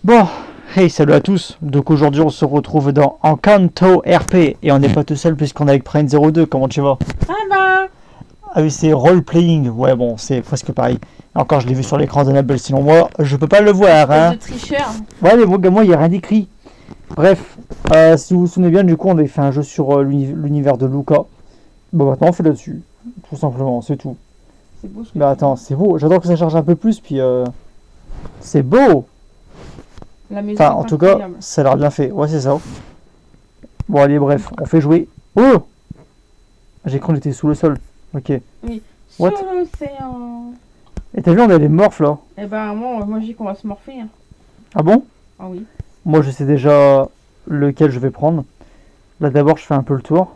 Bon, hey, salut à tous. Donc aujourd'hui, on se retrouve dans Encanto RP et on n'est pas tout seul puisqu'on est avec Prime02. Comment tu vas? Ça va. Ah oui, c'est role-playing. Ouais, bon, c'est presque pareil. Encore, je l'ai vu sur l'écran d'Annabelle, sinon moi, je peux pas le voir, Espèce hein. de tricheur. Ouais, mais moi, il n'y a rien d'écrit. Bref, si vous vous souvenez bien, du coup, on avait fait un jeu sur l'univers de Luca. Bon, maintenant, on fait là-dessus. Tout simplement, c'est tout. C'est beau ce que Mais tu attends, dis. c'est beau. J'adore que ça charge un peu plus, puis c'est beau. La maison Enfin, est en tout cas, incroyable. ça a l'air bien fait. Ouais, c'est ça. Bon, allez, bref, on fait jouer. Oh! J'ai cru qu'on était sous le sol. Ok. Oui. What? Sur l'océan. Et t'as vu, on a les morphes là. Eh ben, moi je dis qu'on va se morpher. Hein. Ah bon? Ah oui. Moi, je sais déjà lequel je vais prendre. Là, d'abord, je fais un peu le tour.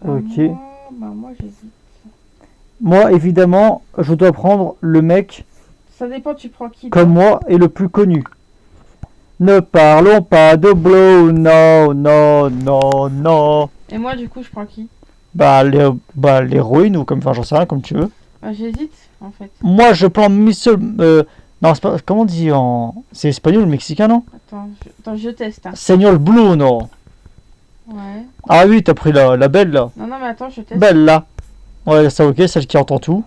Ok. Moi j'hésite. Moi, évidemment, je dois prendre le mec, Ça dépend, tu prends qui. comme moi, et le plus connu. Ne parlons pas de Blow, non, non, non, non. Et moi du coup, je prends qui? Bah, l'héroïne, ou comme, enfin, j'en sais rien, comme tu veux. Bah, j'hésite en fait. Moi, je prends Missile. Non, c'est pas. Comment on dit en. C'est espagnol ou mexicain, non? Attends, je teste. Hein. Señor Blue, non? Ouais. Ah oui, t'as pris la belle là. Non, mais attends, je teste. Belle là. Ouais, ça ok, celle qui entend tout.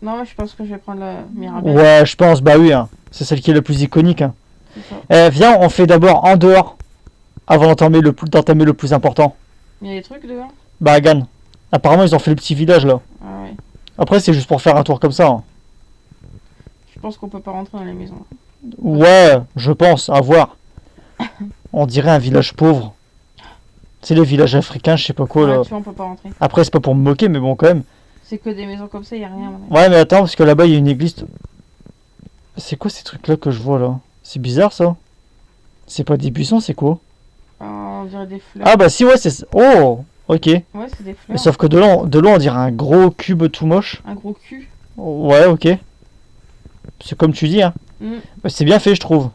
Non, je pense que je vais prendre la Mirabelle. Ouais, je pense, bah oui, hein. C'est celle qui est la plus iconique. Hein. C'est ça. Viens, on fait d'abord en dehors, avant d'entamer le plus important. Il y a des trucs dehors? Bah, Gan. Apparemment, ils ont fait le petit village là. Ah ouais. Après, c'est juste pour faire un tour comme ça. Hein. Je pense qu'on peut pas rentrer dans les maisons. Ouais, je pense, à voir. On dirait un village pauvre. C'est les villages africains, je sais pas quoi Ouais, là. tu vois, on peut pas rentrer. Après, c'est pas pour me moquer, mais bon, quand même. C'est que des maisons comme ça, y a rien. Ouais, mais attends, parce que là-bas, il y a une église. C'est quoi ces trucs-là que je vois là? C'est bizarre ça. C'est pas des buissons, c'est quoi? On dirait des fleurs. Ah bah si, ouais, c'est. Oh! Ok. Ouais, c'est des Mais fleurs. sauf que de loin, on dirait un gros cube tout moche. Un gros cul. Ouais, ok. C'est comme tu dis, hein. Mm. Bah, c'est bien fait, je trouve.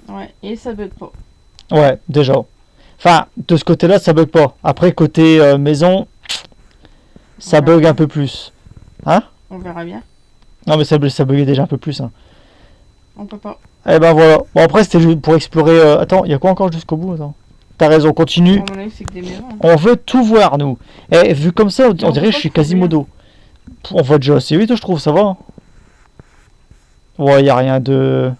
Ouais, et ça bug pas. Ouais, déjà. Enfin, de ce côté-là, ça bug pas. Après, côté maison, ça Ouais. bug un peu plus. On verra bien. Non, mais ça buguait déjà un peu plus. Hein. On peut pas. Eh ben voilà. Bon, après, c'était juste pour explorer. Attends, il y a quoi encore jusqu'au bout? Attends. T'as raison, continue. À mon avis, c'est que des maisons. Hein. On veut tout voir, nous. Et vu comme ça, on peut dirait que pas je suis trouver. Quasimodo. On va déjà assez vite, je trouve, ça va. Hein. Ouais, y a rien de.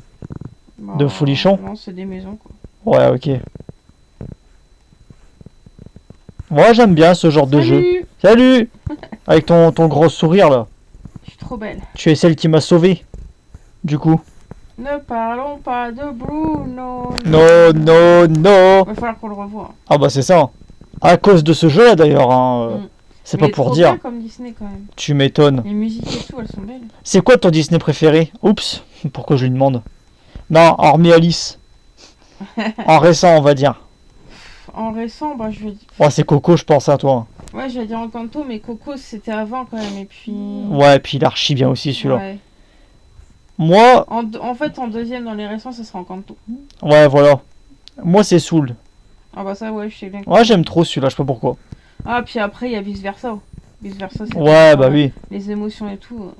De folichon. Non, c'est des maisons, quoi. Ouais, ok. Moi, j'aime bien ce genre de jeu. Salut. Salut! Avec ton gros sourire là. Je suis trop belle. Tu es celle qui m'a sauvé. Du coup. Ne parlons pas de Bruno. Non, non, non. Va falloir qu'on le revoie. Ah bah c'est ça. À cause de ce jeu là d'ailleurs. Hein, Mm. c'est Mais pas il est pour trop dire. bien comme Disney quand même. Tu m'étonnes. Les musiques et tout, elles sont belles. C'est quoi ton Disney préféré? Oups. Pourquoi je lui demande? Non, hormis Alice. En récent, on va dire. En récent, bah je vais. Ouais, c'est Coco, je pense à toi. Ouais, je vais dire Encanto, mais Coco c'était avant quand même. Et puis. Ouais, puis il est archi bien aussi celui-là. Ouais. Moi, En fait, en deuxième dans les récents, ça sera Encanto. ouais, voilà. Moi, c'est Soul. Ah bah ça, ouais, je sais bien. Ouais, j'aime trop celui-là, je sais pas pourquoi. Ah, puis après, il y a vice versa. Vice versa, c'est Ouais, bah oui. les émotions et tout.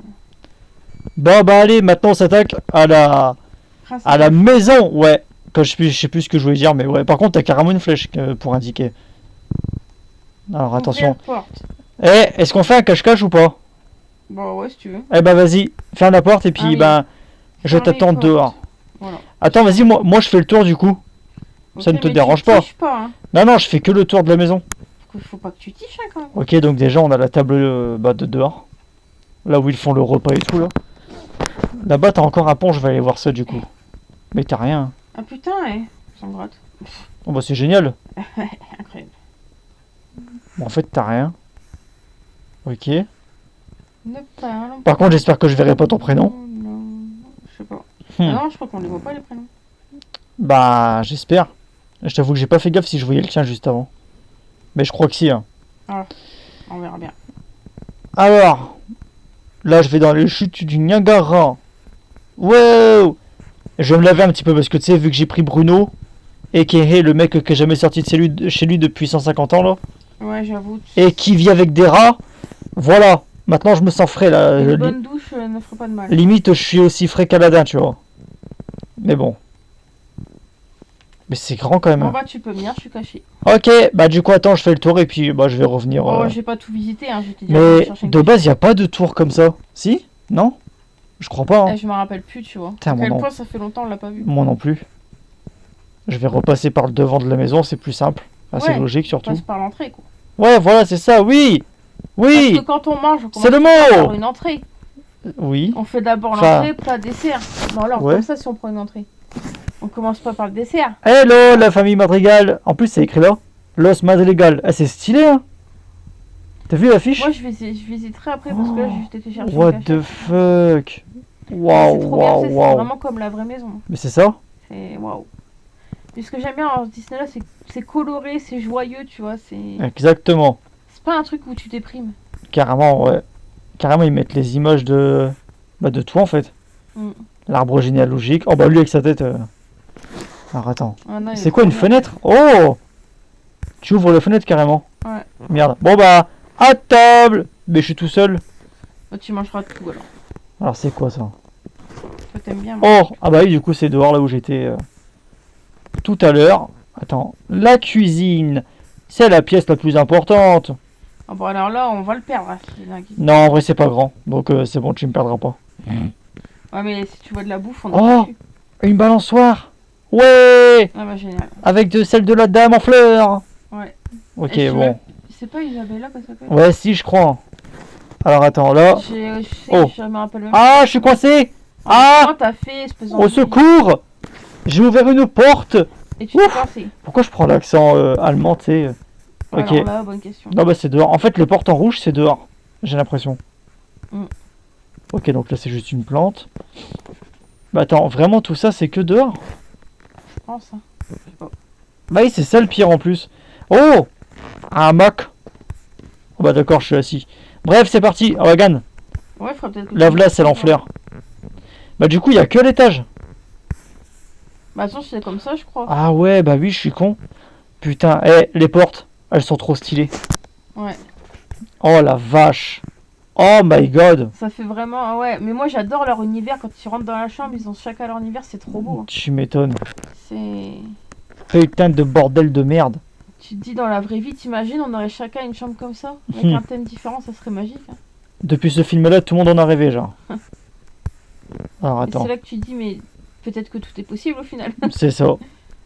Bah allez, maintenant on s'attaque à la maison, ouais. Quand je sais plus ce que je voulais dire, mais ouais. Par contre, t'as carrément une flèche pour indiquer. Alors attention. Porte. Eh, est-ce qu'on fait un cache-cache ou pas? Bah ouais, si tu veux. Eh bah vas-y, ferme la porte et puis Ah oui. ben je Ferme les t'attends portes. dehors. Voilà. Attends, vas-y, moi je fais le tour du coup. Ça Ok, ne te mais dérange tu pas? tiches pas, hein. Non, non, je fais que le tour de la maison. Faut pas que tu tiches, hein, quand même. Ok, donc déjà on a la table de dehors. Là où ils font le repas et tout là. Là-bas t'as encore un pont, je vais aller voir ça du coup. Mais t'as rien. Ah putain, ça me gratte. Oh bah c'est génial. Incroyable. Bon, en fait t'as rien. Ok. Ne parlons Par contre j'espère que je verrai pas ton prénom. Non, je sais pas. Hmm. Ah non, je crois qu'on les voit pas les prénoms. Bah j'espère. Je t'avoue que j'ai pas fait gaffe si je voyais le tien juste avant. Mais je crois que si. Hein. On verra bien. Alors, là je vais dans les chutes du Niagara. Wow! Je vais me laver un petit peu parce que tu sais, vu que j'ai pris Bruno, et qui est le mec qui est jamais sorti de chez lui depuis 150 ans là, Ouais, j'avoue. et qui vit avec des rats, voilà. Maintenant, je me sens frais, là. Une bonne douche ne ferait pas de mal. Limite, je suis aussi frais qu'Aladin, tu vois. Mais bon. Mais c'est grand quand même. Bon bah tu peux venir, je suis caché. Ok, bah du coup, attends, je fais le tour et puis bah, je vais revenir. Oh, j'ai pas tout visité, hein, j'étais Mais de base, il a pas de tour comme ça. Si? Non? Je crois pas. Hein. Je me rappelle plus, tu vois. Putain, À quel point ça fait longtemps on l'a pas vu. Moi non plus. Je vais repasser par le devant de la maison, c'est plus simple. Assez Ouais, logique surtout. On passe par l'entrée, quoi. Ouais, voilà, c'est ça, oui! Oui! Parce que quand on mange, on c'est le commence mot! par une entrée. Oui. On fait d'abord Enfin... l'entrée, plat, dessert. Non, alors, ouais. comme ça si on prend une entrée. On commence pas par le dessert. Hello, la famille Madrigal! En plus, c'est écrit là. Los Madrigal. Ah, c'est stylé, hein? T'as vu l'affiche? Moi, je visiterai après parce que là, j'ai juste été chercher. What the fuck? Waouh, waouh, C'est waouh. vraiment comme la vraie maison. Mais c'est ça? C'est waouh. Et ce que j'aime bien en Disney là, c'est coloré, c'est joyeux, tu vois. Exactement. C'est pas un truc où tu déprimes. Carrément, ouais. Carrément, ils mettent les images de. Bah, de tout en fait. L'arbre généalogique. Oh, bah, lui avec sa tête. Alors, attends. Ah, non, c'est quoi une fenêtre? Oh! Tu ouvres la fenêtre carrément. Ouais. Merde. Bon, bah, à table! Mais je suis tout seul. Bah, tu mangeras tout alors. Alors, c'est quoi ça? Toi, t'aimes bien. Oh! Ah, bah oui, du coup, c'est dehors là où j'étais tout à l'heure. Attends. La cuisine. C'est la pièce la plus importante. Ah bon alors là on va le perdre. Hein, non en vrai c'est pas grand. Donc c'est bon tu me perdras pas. Ouais mais si tu vois de la bouffe on oh une balançoire. Ouais. Ah bah génial. Avec celle de la dame en fleurs. Ouais. Ok bon. C'est pas Isabella que ça s'appelle? Ouais si je crois. Alors attends là. Je me rappelle même. Ah je suis coincé. Ah t'as fait espèce au secours. J'ai ouvert une porte. Et tu t'es coincé. Pourquoi je prends l'accent allemand tu sais? Ok. Alors là, bonne question. Non bah c'est dehors. En fait les portes en rouge c'est dehors. J'ai l'impression. Ok donc là c'est juste une plante. Bah attends, vraiment tout ça c'est que dehors? Je pense. Hein. Je sais pas. Bah oui c'est ça le pire en plus. Oh! Un moc. Oh bah d'accord je suis assis. Bref c'est parti, Regan. Ouais faudrait peut-être que lave-la c'est l'enfleur. Bah du coup il y a que l'étage. Bah attends c'est comme ça je crois. Ah ouais bah oui je suis con. Putain, les portes. Elles sont trop stylées. Ouais. Oh la vache. Oh my god. Ça fait vraiment... Ouais, mais moi j'adore leur univers. Quand tu rentres dans la chambre, ils ont chacun leur univers. C'est trop beau. Hein. Tu m'étonnes. C'est... Putain de bordel de merde. Tu te dis dans la vraie vie, t'imagines, on aurait chacun une chambre comme ça avec un thème différent, ça serait magique. Hein. Depuis ce film-là, tout le monde en a rêvé, genre. Alors attends. C'est là que tu te dis, mais peut-être que tout est possible au final. C'est ça.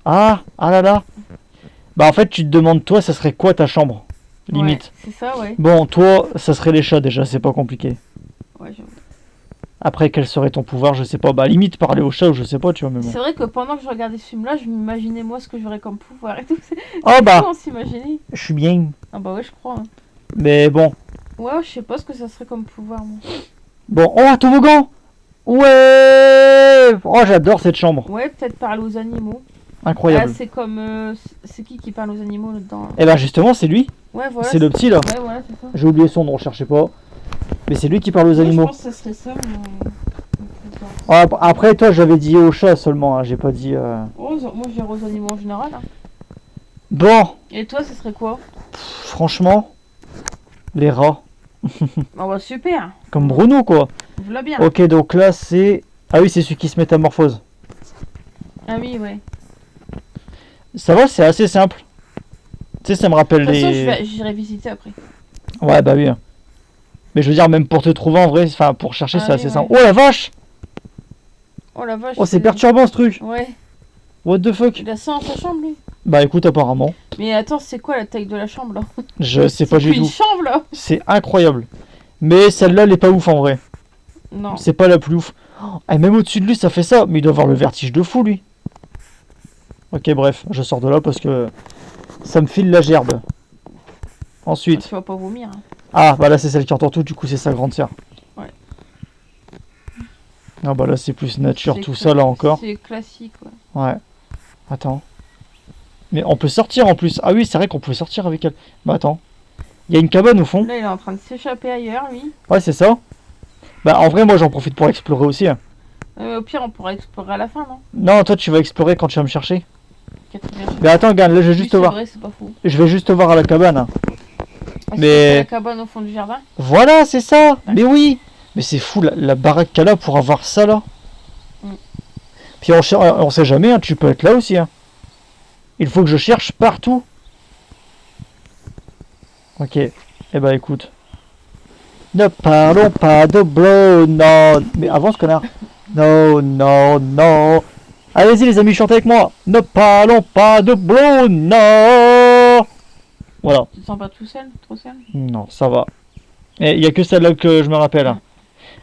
Ah là là. Bah en fait tu te demandes toi ça serait quoi ta chambre limite. Ouais, c'est ça ouais. Bon toi ça serait les chats déjà c'est pas compliqué. Ouais j'avoue. Après quel serait ton pouvoir je sais pas bah limite parler aux chats ou je sais pas tu vois mais bon. C'est vrai que pendant que je regardais ce film là je m'imaginais moi ce que j'aurais comme pouvoir et tout. Oh bah on s'imaginait. Je suis bien. Ah bah ouais je crois. Hein. Mais bon. Ouais je sais pas ce que ça serait comme pouvoir moi. Bon oh un toboggan. Ouais. Oh j'adore cette chambre. Ouais peut-être parler aux animaux. Incroyable. Ah, c'est comme... c'est qui parle aux animaux là-dedans? Eh ben justement c'est lui. Ouais voilà. C'est le petit là. Ouais voilà c'est ça. J'ai oublié son nom, cherchez pas. Mais c'est lui qui parle aux animaux. Je pense que ça serait ça mais... Après toi j'avais dit aux chats seulement, hein. J'ai pas dit... Oh, moi je dirais aux animaux en général. Hein. Bon. Et toi ce serait quoi? Franchement, les rats. Ah bah super. Comme Bruno quoi. Voilà bien. Ok donc là c'est... Ah oui c'est celui qui se métamorphose. Ah oui ouais. Ça va, c'est assez simple. Tu sais, ça me rappelle de toute façon, les... j'irai visiter après. Ouais, bah oui. Mais je veux dire, même pour te trouver en vrai, enfin pour chercher, c'est oui, assez simple. Oh la vache! Oh la vache. Oh, c'est perturbant ce truc. Ouais. What the fuck? Il a ça dans sa chambre lui. Bah écoute, apparemment. Mais attends, c'est quoi la taille de la chambre là? Je sais pas du tout. C'est une chambre là. C'est incroyable. Mais celle-là, elle est pas ouf en vrai. Non. C'est pas la plus ouf. Oh, et même au-dessus de lui, ça fait ça. Mais il doit avoir le vertige de fou lui. Ok, bref, je sors de là parce que ça me file la gerbe. Ensuite. Tu vas pas vomir. Hein. Ah, bah là c'est celle qui entend tout, du coup c'est sa grande sœur. Ouais. Ah bah là c'est plus nature, tout ça là encore. C'est classique, ouais. Ouais. Attends. Mais on peut sortir en plus. Ah oui, c'est vrai qu'on peut sortir avec elle. Bah attends. Il y a une cabane au fond. Là il est en train de s'échapper ailleurs, lui. Ouais, c'est ça. Bah en vrai, moi j'en profite pour explorer aussi. Hein. Au pire, on pourra explorer à la fin, non? Non, toi tu vas explorer quand tu vas me chercher. Quatrième. Mais attends, regarde, là je vais juste te voir. Vrai, c'est pas fou. Je vais juste te voir à la cabane. Hein. Parce que Mais- c'est la cabane au fond du jardin. Voilà, c'est ça. Mais oui. Mais c'est fou la baraque qu'elle a pour avoir ça là. Mm. Puis on sait jamais, hein, tu peux être là aussi. Hein. Il faut que je cherche partout. Ok. Eh ben écoute. Ne parlons pas de blow, non. Mais avance connard. Non, non, non. Allez-y les amis, chantez avec moi. Ne parlons pas de blow, non. Voilà. Tu te sens pas tout seul, trop seul? Non, ça va. Et il y a que celle-là que je me rappelle. Hein.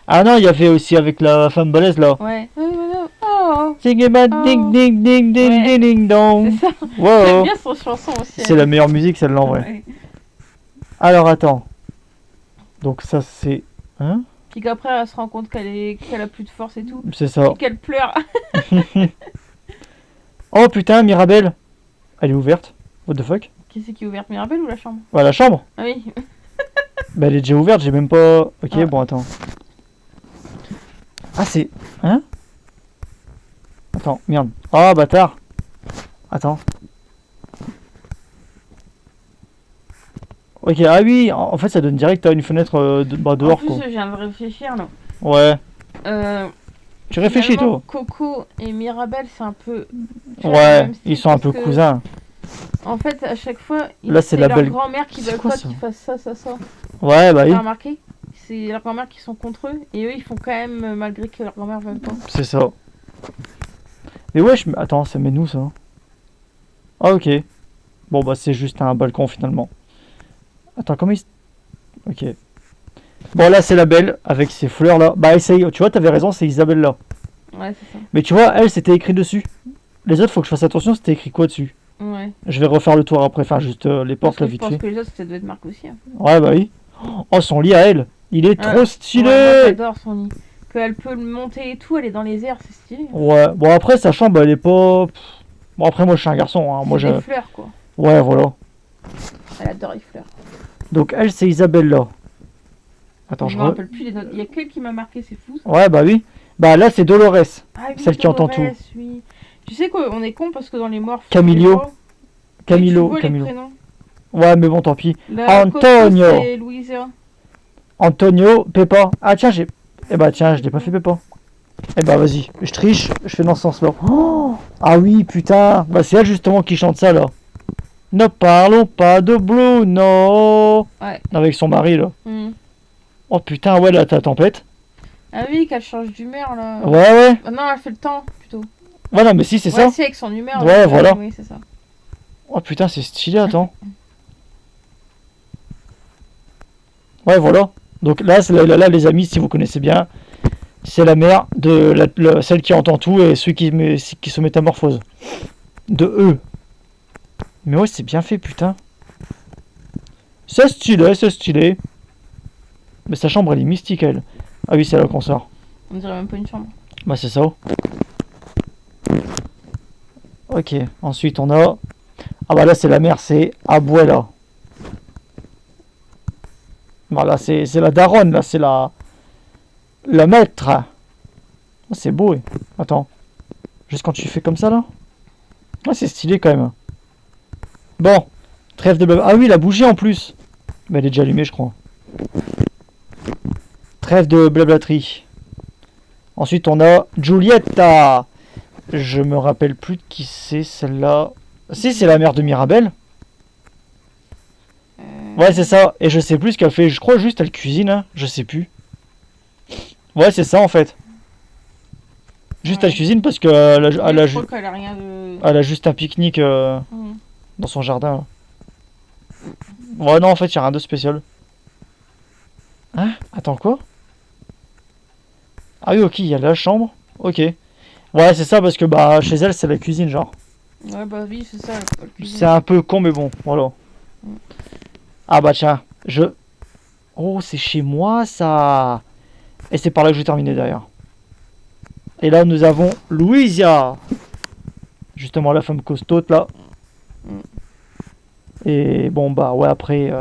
Ah non, il y avait aussi avec la femme balèze là. Ouais. Oh, Sing about ding ding ding ding Ouais. ding ding dong. c'est ça. Wow. J'aime bien son chanson aussi. C'est la meilleure musique celle-là en vrai. Ouais. Alors attends. Donc ça c'est... Hein? Puis qu'après elle se rend compte qu'elle a plus de force et tout. C'est ça. Et qu'elle pleure. Oh putain, Mirabelle. Elle est ouverte. What the fuck? Qui c'est qui est ouverte, Mirabelle ou la chambre? Ouais, la chambre. Ah oui. Bah elle est déjà ouverte, j'ai même pas... Ok, Ah. bon attends. Ah c'est... Hein? Attends, merde. Ah bâtard. Attends. Ok, ah oui, en fait ça donne direct à une fenêtre En dehors plus, quoi. je viens de réfléchir là. Ouais. Euh, Tu réfléchis finalement, toi? Coco et Mirabelle, c'est un peu. tu vois, le Ouais, même style ils sont un peu parce que, cousins. En fait, à chaque fois, Là, c'est la leur belle- grand-mère qui C'est veut quoi, pas ça qu'ils fassent ça. Ouais, bah oui, T'as remarqué? C'est leur grand-mère qui sont contre eux et eux ils font quand même malgré que leur grand-mère veut pas. c'est ça. Mais wesh, mais attends, ça met nous ça. Ah ok. Bon bah c'est juste un balcon finalement. Attends, comment il... Ok. Bon là c'est la belle avec ses fleurs là. Bah essaye, tu vois t'avais raison, c'est Isabelle là. Ouais, c'est ça. Mais tu vois, elle c'était écrit dessus. Les autres faut que je fasse attention, c'était écrit quoi dessus. Ouais. Je vais refaire le tour après, enfin juste les Parce portes que là je vite pense fait. que les autres, ça doit être Marc aussi. Hein. Ouais bah oui. Oh son lit à elle, il est trop Ouais, stylé. moi, j'adore son lit. Qu'elle peut le monter et tout, elle est dans les airs, c'est stylé. Ouais, bon après sa chambre elle est pas... Bon après moi je suis un garçon, hein. Moi C'est j'ai... des fleurs quoi. Ouais voilà. Elle adore les fleurs. Donc elle c'est Isabelle là. Attends, Je je me re... rappelle plus les notes. Il y a qu'elle qui m'a marqué, c'est fou. Ça. Ouais bah oui. Bah là c'est Dolores. Ah oui, Celle qui entend Dolores, oui. Tu sais quoi, on est con parce que dans les morphes. Camillo. Camilo. Camilo. Ouais mais bon tant pis. La Antonio. Coco, c'est Louisa. Antonio, Peppa. Ah tiens j'ai... Eh bah tiens je l'ai pas fait Peppa. Eh bah vas-y, je triche, je fais dans ce sens là. Oh ah oui putain. Bah c'est elle justement qui chante ça là. Ne parlons pas de Blue, non. Ouais. Avec son mari là. Hmm. Oh putain ouais là t'as tempête. Ah oui, qu'elle change d'humeur là. Ouais ouais. Ah non, elle fait le temps plutôt. Ouais non mais si c'est Ouais, ça. c'est avec son humeur. Ouais, donc, voilà. Oui, c'est ça. Oh putain, c'est stylé, attends. Ouais, voilà. Donc là, là, les amis, si vous connaissez bien, c'est la mère de celle qui entend tout et ceux qui se métamorphosent. De eux. Mais ouais, c'est bien fait, putain. C'est stylé, c'est stylé. Mais sa chambre, elle est mystique, elle. Ah oui, c'est là qu'on sort. On dirait même pas une chambre. Bah, c'est ça. Ok, ensuite on a... Ah bah là, c'est la mère, c'est Abuela. Voilà, c'est la daronne, là, c'est la maître. Ah, c'est beau, ouais. Attends. Juste quand tu fais comme ça, là. Ah, c'est stylé, quand même. Bon. Trêve de blabla. Ah oui, la bougie, en plus. Mais elle est déjà allumée, je crois. Trêve de blablaterie. Ensuite, on a Giulietta. Je me rappelle plus de qui c'est, celle-là. Si, c'est la mère de Mirabelle. Ouais, c'est ça. Et je sais plus ce qu'elle fait. Je crois juste elle cuisine, hein. Je sais plus. Ouais, c'est ça en fait. Juste Ouais. elle cuisine parce que Je crois qu'elle a rien de. elle a juste un pique-nique Hmm. dans son jardin. Là. Ouais, non, en fait, il y a rien de spécial. Hein? Attends, quoi? Ah oui, ok, il y a la chambre. Ok. Ouais, c'est ça parce que bah chez elle, c'est la cuisine, genre. Ouais, bah oui, c'est ça. Elle cuisine. C'est un peu con, mais bon, voilà. Mm. Ah bah tiens, Oh, c'est chez moi, ça. Et c'est par là que je vais terminer, d'ailleurs. Et là, nous avons Louisa. Justement, la femme costaude, là. Mm. Et bon, bah ouais, après...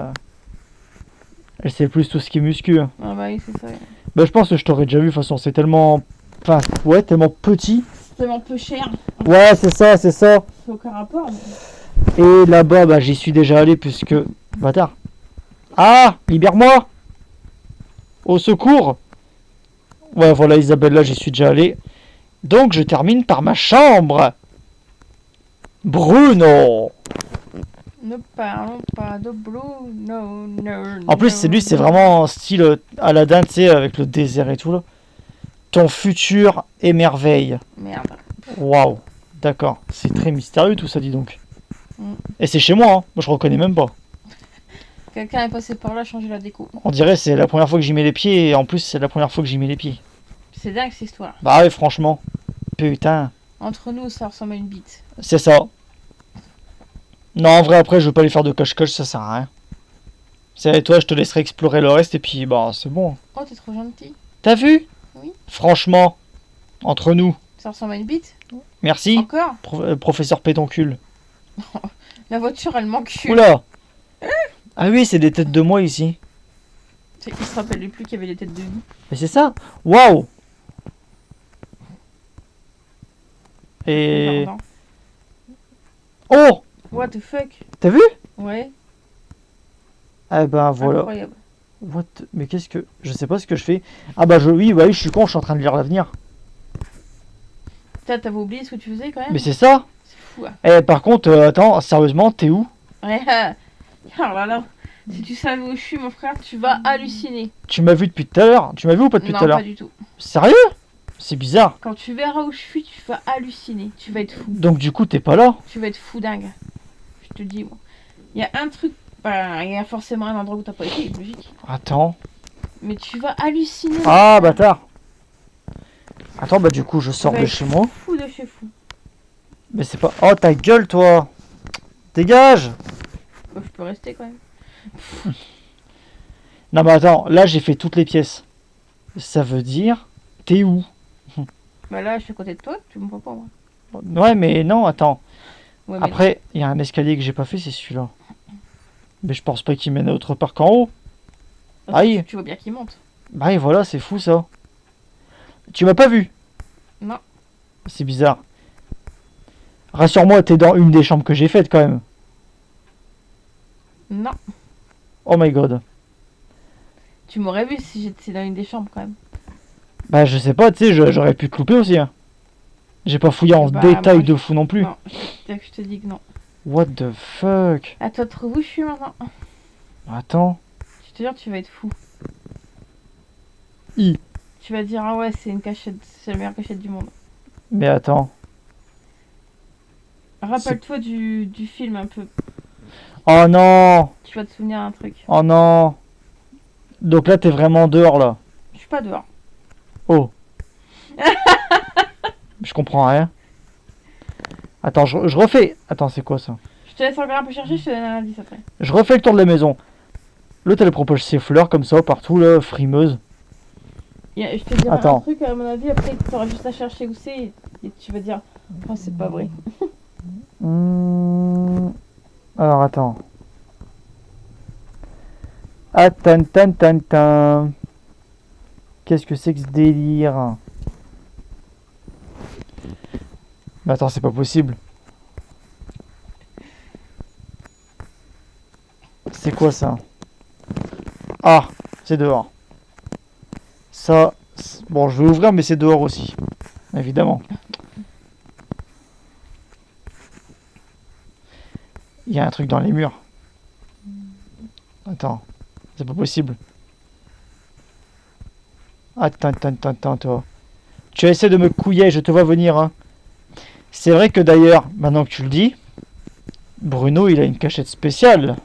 elle sait plus tout ce qui est muscu. Hein. Ah bah oui, c'est ça. Bah je pense que je t'aurais déjà vu, de toute façon, c'est tellement... Enfin, ouais, tellement petit. C'est tellement peu cher. Ouais, c'est ça, c'est ça. C'est aucun rapport. Mais... Et là-bas, bah j'y suis déjà allé, puisque... Bâtard. Ah, libère-moi. Au secours. Ouais, voilà, Isabelle, là, j'y suis déjà allé. Donc, je termine par ma chambre. Bruno. Ne parlons pas de Bruno, no. En plus, c'est lui, c'est vraiment style Aladdin, tu sais, avec le désert et tout, là. Ton futur émerveille. Merde. Waouh. D'accord. C'est très mystérieux, tout ça, dis donc. Mm. Et c'est chez moi, hein. Moi, je reconnais même pas. Quelqu'un est passé par là changer la déco. On dirait c'est la première fois que j'y mets les pieds, et en plus, c'est la première fois que j'y mets les pieds. C'est dingue cette histoire. Bah ouais, franchement. Putain. Entre nous, ça ressemble à une bite. C'est ça. Non, en vrai, après, je veux pas lui faire de cache-cache, ça sert à rien. C'est toi, je te laisserai explorer le reste, et puis, bah, c'est bon. Oh, t'es trop gentil. T'as vu? Oui. Franchement, entre nous. Ça ressemble à une bite? Merci, Encore? professeur pédoncule. La voiture, elle manque. Oula. Ah oui, c'est des têtes de moi ici. Il se rappelle plus qu'il y avait des têtes de nous. Mais c'est ça. Waouh. Et... Pardon. Oh. What the fuck? T'as vu? Ouais. Eh ben, voilà. Incroyable. What? Mais qu'est-ce que... Je sais pas ce que je fais. Ah bah, oui, je suis con, je suis en train de lire l'avenir. Putain, t'avais oublié ce que tu faisais quand même? Mais c'est ça. C'est fou. Hein. Eh, par contre, attends, sérieusement, t'es où? Ouais. Oh là là. Si tu savais où je suis, mon frère, tu vas halluciner. Tu m'as vu depuis tout à l'heure? Tu m'as vu ou pas depuis Non, tout à l'heure? pas du tout. Sérieux? C'est bizarre. Quand tu verras où je suis, tu vas halluciner. Tu vas être fou. Donc du coup, t'es pas là? Tu vas être fou dingue. Je te dis, moi. Il y a un truc. Bah, il y a forcément un endroit où t'as pas été, logique. Attends. Mais tu vas halluciner. Ah, bâtard. Attends, bah du coup, je sors Tu vas de être chez moi. Fou de chez fou. Mais c'est pas... Oh, ta gueule, toi. Dégage. Bah, je peux rester quand même. Non, mais attends, là, j'ai fait toutes les pièces. Ça veut dire... T'es où? Bah là, je suis à côté de toi, tu me vois pas, moi. Ouais, mais non, attends. Ouais, mais Après, il y a un escalier que j'ai pas fait, c'est celui-là. Mais je pense pas qu'il mène à autre part qu'en haut. non. Aïe. Tu vois bien qu'il monte. Bah et voilà, c'est fou, ça. Tu m'as pas vu? Non. C'est bizarre. Rassure-moi, t'es dans une des chambres que j'ai faites, quand même. Non. Oh my god. Tu m'aurais vu si j'étais dans une des chambres quand même. Bah je sais pas, tu sais, j'aurais pu te louper aussi. Hein. J'ai pas fouillé en Bah, détail moi, de fou non plus. Non, je te dis que non. What the fuck? À toi de trouver où je suis maintenant. Attends. Je te jure, tu vas être fou. I. Tu vas dire, ah ouais, c'est une cachette, c'est la meilleure cachette du monde. Mais attends. Rappelle-toi du film un peu. Oh non. Tu vas te souvenir d'un truc. Oh non. Donc là, t'es vraiment dehors, là. Je suis pas dehors. Oh. Je comprends rien. Attends, je refais. Attends, c'est quoi ça? Je te laisse encore un peu chercher, je te donne un indice après. Je refais le tour de la maison. L'autre, elle propose ses fleurs comme ça, partout, là, frimeuse. Je te dirai Attends. un truc, à mon avis, après tu auras juste à chercher où c'est et tu vas dire, oh, c'est pas vrai. Alors, attends. Tan. Qu'est-ce que c'est que ce délire? Mais attends, c'est pas possible. C'est quoi ça? Ah, c'est dehors. Ça, bon, je vais ouvrir, mais c'est dehors aussi. Évidemment. Il y a un truc dans les murs. Attends, c'est pas possible. Attends, toi. Tu essaies de me couiller, je te vois venir, hein. C'est vrai que d'ailleurs, maintenant que tu le dis, Bruno, il a une cachette spéciale.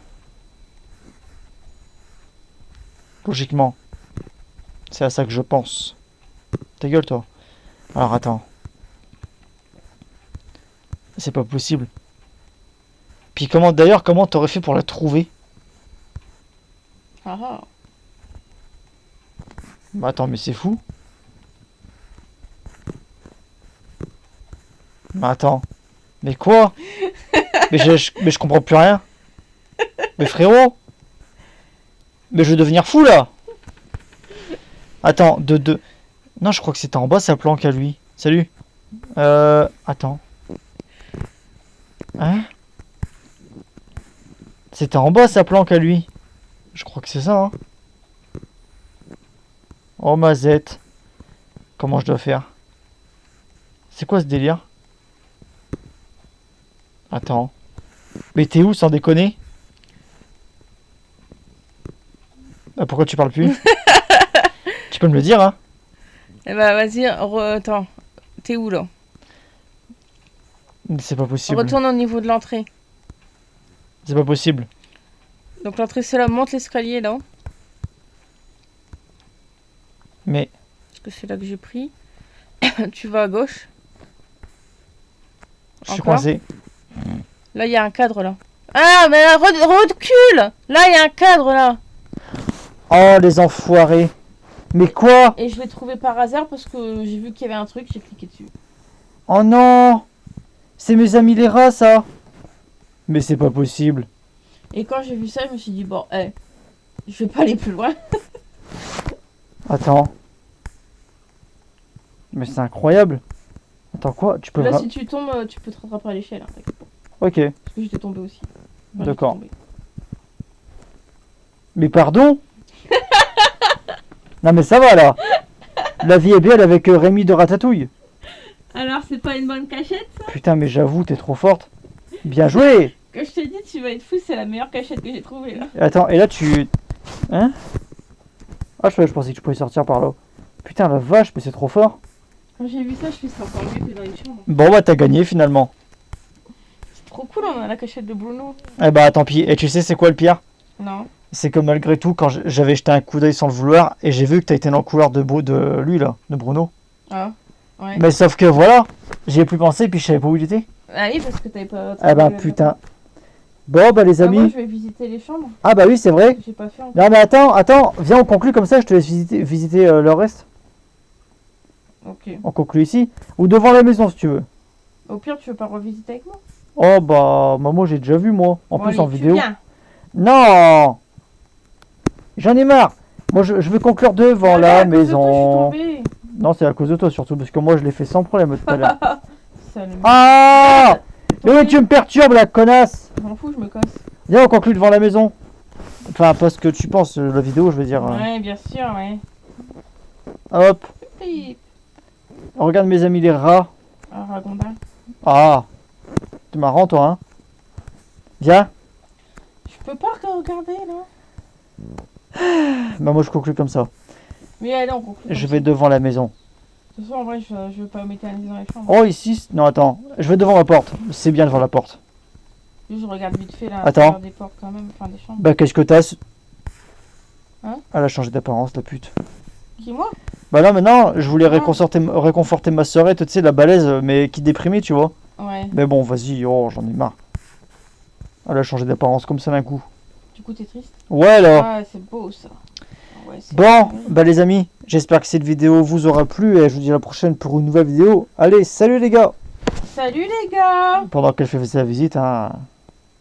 Logiquement. C'est à ça que je pense. Ta gueule, toi. Alors, attends. C'est pas possible. Puis comment, d'ailleurs, comment t'aurais fait pour la trouver? Ah ah. Bah attends, mais c'est fou. Bah attends. Mais quoi? mais je comprends plus rien. Mais frérot. Mais je vais devenir fou là. Attends, Non, je crois que c'était en bas sa planque à lui. Salut. Attends. Hein? C'était en bas sa planque à lui. Je crois que c'est ça, hein. Oh, mazette. Comment je dois faire? C'est quoi ce délire? Attends. Mais t'es où, sans déconner? Ah, pourquoi tu parles plus? Tu peux me le dire, hein? Eh bah, vas-y, attends. T'es où, là? C'est pas possible. Retourne au niveau de l'entrée. C'est pas possible. Donc, l'entrée, c'est là. Monte l'escalier, là. Mais... Parce que c'est là que j'ai pris. Tu vas à gauche. Je suis Encore coincé. Là, il y a un cadre, là. Ah, mais là, recule! Là, il y a un cadre, là. Oh, les enfoirés. Mais quoi? Et je l'ai trouvé par hasard parce que j'ai vu qu'il y avait un truc, j'ai cliqué dessus. Oh non! C'est mes amis les rats, ça! Mais c'est pas possible. Et quand j'ai vu ça, je me suis dit, bon, je vais pas aller plus loin. Attends. Mais c'est incroyable. Attends, quoi? Tu peux... Là, si tu tombes, tu peux te rattraper à l'échelle. Hein, t'inquiète pas. Ok. Parce que j'étais tombée aussi. Enfin, D'accord. j'étais tombée. Mais pardon? Non mais ça va, là. La vie est belle avec Rémi de Ratatouille. Alors, c'est pas une bonne cachette, ça? Putain, mais j'avoue, t'es trop forte. Bien joué! Que je te dis, tu vas être fou, c'est la meilleure cachette que j'ai trouvée, là. Attends, et là tu... Hein? Ah, je pensais que tu pouvais sortir par là. Putain, la vache, mais c'est trop fort. Quand j'ai vu ça, je fais ça encore mieux que dans une chambre. Bon, bah t'as gagné finalement. C'est trop cool, on a la cachette de Bruno. Eh bah tant pis. Et tu sais c'est quoi le pire? Non. C'est que malgré tout, quand j'avais jeté un coup d'œil sans le vouloir, et j'ai vu que t'as été dans le couloir de lui là, de Bruno. Ah, ouais. Mais sauf que voilà, j'y ai plus pensé, puis je savais pas où il était. Ah oui, parce que t'avais pas... Eh bah putain. Bon bah les Ah, moi, amis. je vais visiter les chambres. Ah bah oui, c'est vrai. Que j'ai pas fait encore. Non mais attends, viens on conclut comme ça, je te laisse visiter le reste. Ok. On conclut ici. Ou devant la maison si tu veux. Au pire, tu veux pas revisiter avec moi? Oh bah moi j'ai déjà vu moi. En Bon, plus allez, en tu vidéo. viens. Non. J'en ai marre. Moi je veux conclure devant Ah, la à cause de toi, maison. je suis tombée. Non c'est à cause de toi surtout parce que moi je l'ai fait sans problème tout à l'heure. Sale mec. Ah. Mais Tombée. oui tu me perturbes la connasse. Je m'en fous, je me casse. Viens on conclut devant la maison. Enfin pas ce que tu penses la vidéo je veux dire. Ouais, bien sûr, ouais. Hop. Pip. Regarde mes amis les rats. Ah, Ragondin. Ah. T'es marrant toi hein. Viens. Je peux pas regarder, là. Bah moi je conclue comme ça. Mais allez, on conclut. Je vais devant la maison. De toute façon, en vrai, je veux pas m'éterniser dans les chambres. Oh ici. Non attends. Je vais devant la porte. C'est bien devant la porte. Juste, je regarde vite fait, là, à Attends. travers des portes quand même, enfin des chambres. Bah qu'est-ce que t'as? Hein? Elle a changé d'apparence la pute. Qui, moi? Bah là maintenant je voulais Ah. réconforter ma sœurette, tu sais la balèze mais qui déprimait tu vois. Ouais. Mais bon vas-y, oh j'en ai marre. Elle a changé d'apparence comme ça d'un coup. Du coup, t'es triste? Ouais là. Ah, c'est beau, ça. Ouais, c'est Bon, beau. bah les amis, j'espère que cette vidéo vous aura plu et je vous dis à la prochaine pour une nouvelle vidéo. Allez, salut les gars! Salut, les gars! Pendant qu'elle fait sa visite, hein.